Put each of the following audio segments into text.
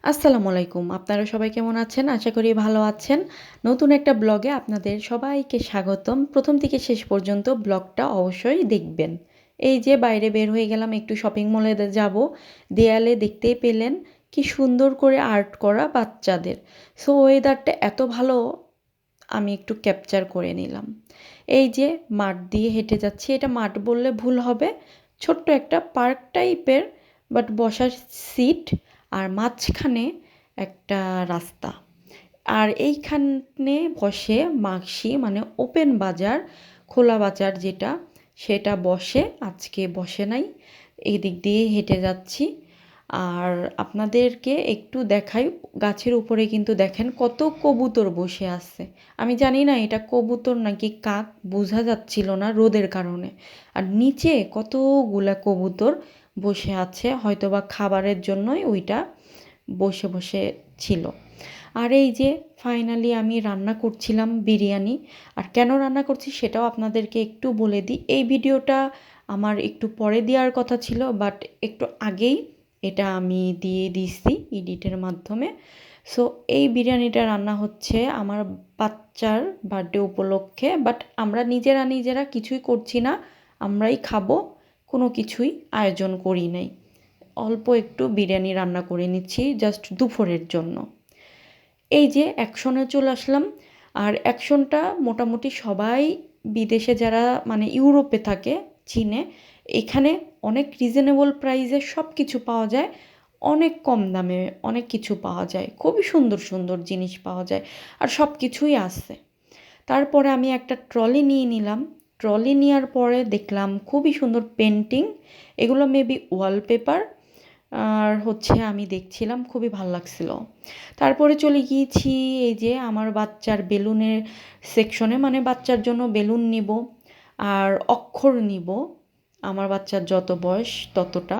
আসসালামু আলাইকুম। আপনারা সবাই কেমন আছেন? আশা করি ভালো আছেন। নতুন একটা ব্লগে আপনাদের সবাইকে স্বাগতম। প্রথম থেকে শেষ পর্যন্ত ব্লগটা অবশ্যই দেখবেন। এই যে বাইরে বের হয়ে গেলাম একটু শপিং মলে যাব। দেয়ালে দেখতেই পেলেন কি সুন্দর করে আর্ট করা বাচ্চাদের। সো ওয়েদারটা এত ভালো আমি একটু ক্যাপচার করে নিলাম। এই যে মাঠ দিয়ে হেঁটে যাচ্ছি। এটা মাঠ বললে ভুল হবে। ছোট্ট একটা পার্ক টাইপের বাট বসার সিট আর মাঝখানে একটা রাস্তা। আর এইখানে বসে মাগসি মানে ওপেন বাজার, খোলা বাজার যেটা, সেটা বসে। আজকে বসে নাই। এই দিক দিয়ে হেঁটে যাচ্ছি। আর আপনাদেরকে একটু দেখাই, গাছের উপরে কিন্তু দেখেন কত কবুতর বসে আছে। আমি জানি না এটা কবুতর নাকি কাক, বোঝা যাচ্ছিল না রোদের কারণে। আর নিচে কতগুলা কবুতর বসে আছে, হয়তোবা খাবারের জন্যই ওইটা বসে বসে ছিল। আর এই যে ফাইনালি আমি রান্না করছিলাম বিরিয়ানি। আর কেন রান্না করছি সেটাও আপনাদেরকে একটু বলে দিই। এই ভিডিওটা আমার একটু পরে দেওয়ার কথা ছিল, বাট একটু আগেই এটা আমি দিয়ে দিছি এডিটের মাধ্যমে। সো এই বিরিয়ানিটা রান্না হচ্ছে আমার বাচ্চার বার্থডে উপলক্ষে, বাট আমরা নিজেরা কিছুই করছি না, আমরাই খাবো, কোনো কিছুই আয়োজন করি নাই। অল্প একটু বিরিয়ানি রান্না করে নিচ্ছি জাস্ট দুপুরের জন্য। এই যে অ্যাকশনে চলে আসলাম। আর অ্যাকশনটা মোটামুটি সবাই বিদেশে যারা মানে ইউরোপে থাকে চীনে, এখানে অনেক রিজনেবল প্রাইসে সব কিছু পাওয়া যায়। অনেক কম দামে অনেক কিছু পাওয়া যায়, খুবই সুন্দর সুন্দর জিনিস পাওয়া যায়। আর সব কিছুই আছে। তারপরে আমি একটা ট্রলি নিয়ে নিলাম। ট্রলি নেওয়ার পরে দেখলাম খুবই সুন্দর পেন্টিং। এগুলো মেবি ওয়ালপেপার। আর হচ্ছে আমি দেখছিলাম, খুবই ভাল লাগছিল। তারপরে চলে গিয়েছি এই যে আমার বাচ্চার বেলুনের সেকশনে, মানে বাচ্চার জন্য বেলুন নিব আর অক্ষর নিব। আমার বাচ্চার যত বয়স ততটা।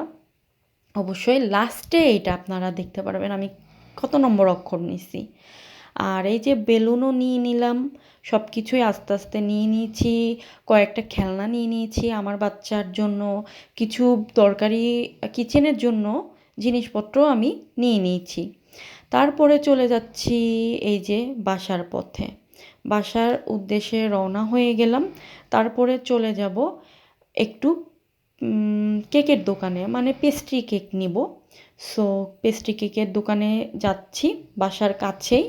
অবশ্যই লাস্টে এটা আপনারা দেখতে পারবেন আমি কত নম্বর অক্ষর নিছি। আর এই যে বেলুনও নিয়ে নিলাম। সব কিছুই আস্তে আস্তে নিয়ে নিয়েছি। কয়েকটা খেলনা নিয়ে নিয়েছি আমার বাচ্চার জন্য। কিছু দরকারি কিচেনের জন্য জিনিসপত্র আমি নিয়ে নিয়েছি। তারপরে চলে যাচ্ছি এই যে বাসার পথে। বাসার উদ্দেশ্যে রওনা হয়ে গেলাম। তারপরে চলে যাব একটু কেকের দোকানে, মানে পেস্ট্রি কেক নিব। সো পেস্ট্রি কেকের দোকানে যাচ্ছি বাসার কাছেই।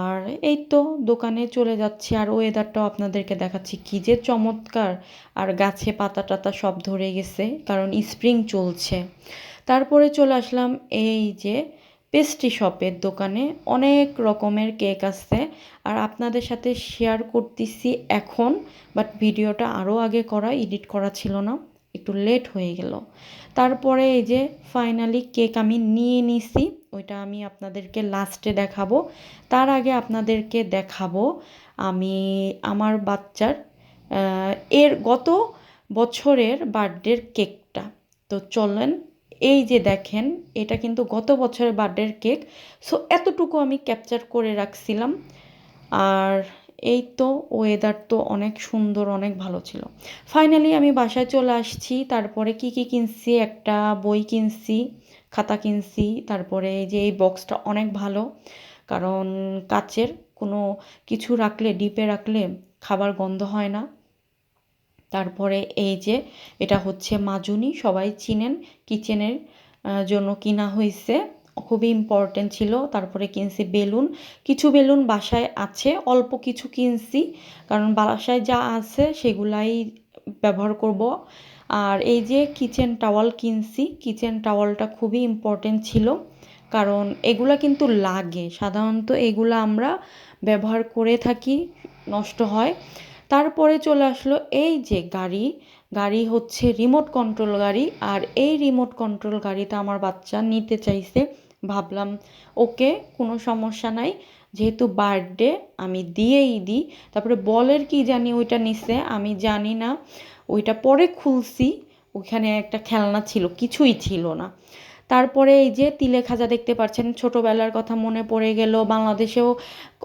আর এই তো দোকানে চলে যাচ্ছি। আর ওয়েদারটাও আপনাদেরকে দেখাচ্ছি কী যে চমৎকার। আর গাছে পাতা টাতা সব ধরে গেছে, কারণ স্প্রিং চলছে। তারপরে চলে আসলাম এই যে পেস্ট্রি শপের দোকানে। অনেক রকমের কেক আছে আর আপনাদের সাথে শেয়ার করতেছি এখন। বাট ভিডিওটা আরও আগে করা, এডিট করা ছিল না, একটু লেট হয়ে গেল। তারপরে এই যে ফাইনালি কেক আমি নিয়ে নিছি, ওইটা আমি আপনাদেরকে লাস্টে দেখাবো। তার আগে আপনাদেরকে দেখাবো আমি আমার বাচ্চার এর গত বছরের বার্থডের কেকটা। তো চলেন, এই যে দেখেন, এটা কিন্তু গত বছরের বার্থডের কেক। সো এতটুকু আমি ক্যাপচার করে রাখছিলাম। আর এই তো ওয়েদার তো অনেক সুন্দর, অনেক ভালো ছিল। ফাইনালি আমি বাসায় চলে আসছি। তারপরে কি কি কিনছি, একটা বই কিনছি, খাতা কিনছি। তারপরে এই যে এই বক্সটা অনেক ভালো, কারণ কাচের কোনো কিছু রাখলে, ডিপে রাখলে খাবার গন্ধ হয় না। তারপরে এই যে এটা হচ্ছে মাজুনি, সবাই চিনেন, কিচেনের জন্য কিনা হয়েছে, খুবই ইম্পর্টেন্ট ছিল। তারপরে কিনছি বেলুন। কিছু বেলুন বাসায় আছে, অল্প কিছু কিনছি, কারণ বাসায় যা আছে সেগুলাই ব্যবহার করব। আর এই যে কিচেন টাওয়াল কিনছি। কিচেন টাওয়ালটা খুবই ইম্পর্টেন্ট ছিল, কারণ এগুলা কিন্তু লাগে, সাধারণত এগুলা আমরা ব্যবহার করে থাকি, নষ্ট হয়। তারপরে চলে আসলো এই যে গাড়ি। গাড়ি হচ্ছে রিমোট কন্ট্রোল গাড়ি। আর এই রিমোট কন্ট্রোল গাড়িটা আমার বাচ্চা নিতে চাইছে। ভাবলাম ওকে, কোনো সমস্যা নাই, যেহেতু বার্থডে আমি দিয়েই দিই। তারপরে বলের কি জানি ওইটা নিছে, আমি জানি না। ওইটা পরে খুলছি, ওইখানে একটা খেলনা ছিল, কিছুই ছিল না। তারপরে এই যে তিলে খাজা দেখতে পাচ্ছেন, ছোটোবেলার কথা মনে পড়ে গেল। বাংলাদেশেও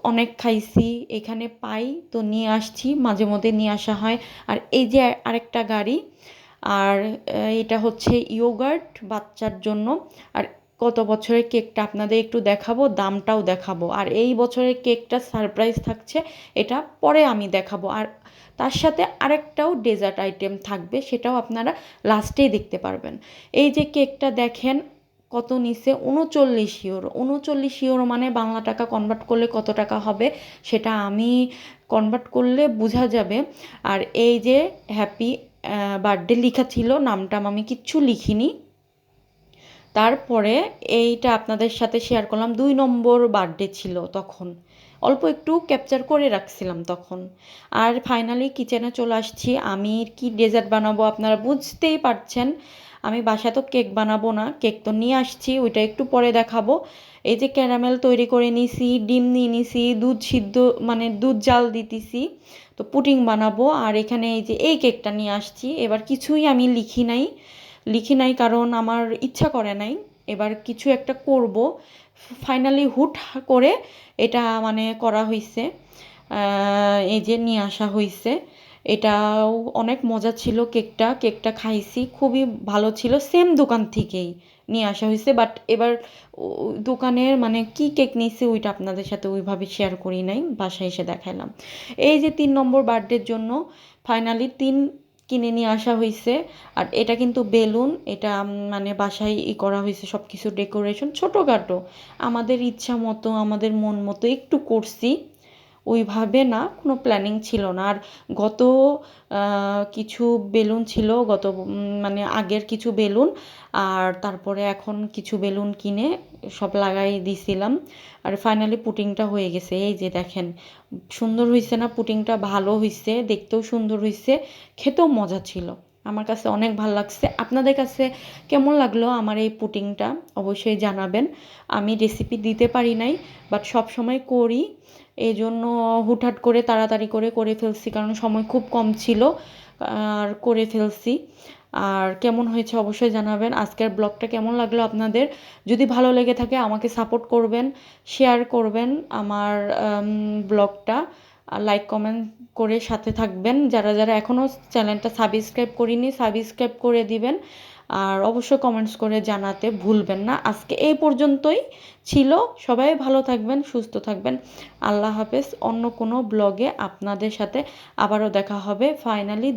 অনেক খাইছি, এখানে পাই তো নিয়ে আসছি, মাঝে মধ্যে নিয়ে আসা হয়। আর এই যে আরেকটা গাড়ি। আর এটা হচ্ছে ইয়োগার্ট বাচ্চার জন্য। আর গত বছরের কেকটা আপনাদের একটু দেখাবো, দামটাও দেখাবো। আর এই বছরের কেকটা সারপ্রাইজ থাকছে, এটা পরে আমি দেখাবো। আর তার সাথে আরেকটাও ডেজার্ট আইটেম থাকবে, সেটাও আপনারা লাস্টেই দেখতে পারবেন। এই যে কেকটা দেখেন কত নিচে, 39 ইউরো। 39 ইউরো মানে বাংলা টাকা কনভার্ট করলে কত টাকা হবে সেটা আমি কনভার্ট করলে বোঝা যাবে। আর এই যে হ্যাপি বার্থডে লেখা ছিল, নামটাম আমি কিচ্ছু লিখিনি। তারপরে এইটা আপনাদের সাথে শেয়ার করলাম, 2 নম্বর বার্থডে ছিল তখন, অল্প একটু ক্যাপচার করে রাখছিলাম তখন। আর ফাইনালি কিচেনে চলে আসছি। আমি কি ডেজার্ট বানাবো আপনারা বুঝতেই পারছেন। আমি বাসায় তো কেক বানাবো না, কেক তো নিয়ে আসছি, ওইটা একটু পরে দেখাবো। এই যে ক্যারামেল তৈরি করে নিছি, ডিম নিয়ে নিছি, দুধ সিদ্ধ মানে দুধ জাল দিতেছি, তো পুডিং বানাবো। আর এখানে এই যে এই কেকটা নিয়ে আসছি। এবার কিছুই আমি লিখি নাই কারণ আমার ইচ্ছা করে নাই, এবার কিছু একটা করব। ফাইনালি হুট করে এটা মানে করা হয়েছে, এই যে নিয়ে আসা হয়েছে। এটাও অনেক মজা ছিল, কেকটা খাইছি, খুবই ভালো ছিল। সেম দোকান থেকেই নিয়ে আসা হয়েছে, বাট এবার দোকানের মানে কি কেক নিয়েছি ওইটা আপনাদের সাথে ওইভাবে শেয়ার করি নাই, বাসায় এসে দেখাইলাম। এই যে 3 নম্বর বার্থডের জন্য ফাইনালি 3 কিনে নিয়ে আসা হয়েছে। আর এটা কিন্তু বেলুন, এটা মানে বাসায় করা হয়েছে সব কিছু, ডেকোরেশন ছোটোখাটো আমাদের ইচ্ছা মতো আমাদের মন মতো একটু করছি, ওইভাবে না, কোনো প্ল্যানিং ছিল না। আর গত কিছু বেলুন ছিল, মানে আগের কিছু বেলুন, আর তারপরে এখন কিছু বেলুন কিনে সব লাগাই দিছিলাম। আর ফাইনালি পুটিংটা হয়ে গেছে, এই যে দেখেন সুন্দর হয়েছে না, পুটিংটা ভালো হয়েছে, দেখতেও সুন্দর হয়েছে, খেতেও মজা ছিল। আমার কাছে অনেক ভালো লাগছে। আপনাদের কাছে কেমন লাগলো আমার এই পুটিংটা অবশ্যই জানাবেন। আমি রেসিপি দিতে পারি নাই, বাট সব সময় করি, এই জন্য হুটহাট করে তাড়াতাড়ি করে ফেলছি, কারণ সময় খুব কম ছিল, আর করে ফেলছি। আর কেমন হয়েছে অবশ্যই জানাবেন। আজকের ব্লগটা কেমন লাগলো আপনাদের, যদি ভালো লেগে থাকে আমাকে সাপোর্ট করবেন, শেয়ার করবেন আমার ব্লগটা, লাইক কমেন্ট করে সাথে থাকবেন। যারা এখনও চ্যানেলটা সাবস্ক্রাইব করিনি সাবস্ক্রাইব করে দিবেন। আর অবশ্যই কমেন্টস করে জানাতে ভুলবেন না। আজকে এই পর্যন্তই ছিল, সবাই ভালো থাকবেন, সুস্থ থাকবেন। আল্লাহ হাফেজ। অন্য কোনো ব্লগে আপনাদের সাথে আবারও দেখা হবে। ফাইনালি